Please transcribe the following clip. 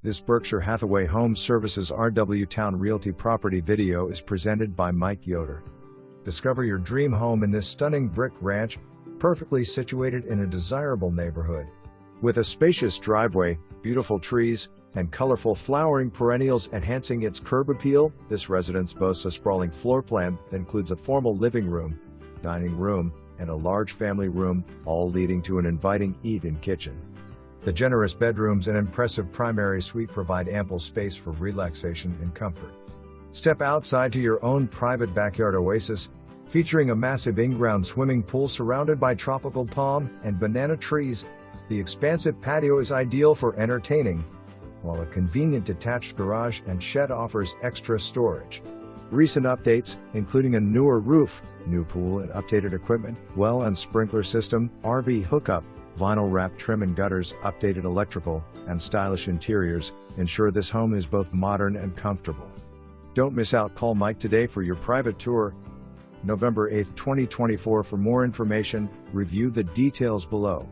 This Berkshire Hathaway HomeServices RW Towne Realty property video is presented by Mike Yoder. Discover your dream home in this stunning brick ranch, perfectly situated in a desirable neighborhood. With a spacious driveway, beautiful trees, and colorful flowering perennials enhancing its curb appeal, this residence boasts a sprawling floor plan that includes a formal living room, dining room, and a large family room, all leading to an inviting eat-in kitchen. The generous bedrooms and impressive primary suite provide ample space for relaxation and comfort. Step outside to your own private backyard oasis, featuring a massive in-ground swimming pool surrounded by tropical palm and banana trees. The expansive patio is ideal for entertaining, while a convenient detached garage and shed offers extra storage. Recent updates, including a newer roof, new pool and updated equipment, well and sprinkler system, RV hookup, vinyl wrap trim and gutters, updated electrical, and stylish interiors, ensure this home is both modern and comfortable. Don't miss out. Call Mike today for your private tour. November 8, 2024. For more information, review the details below.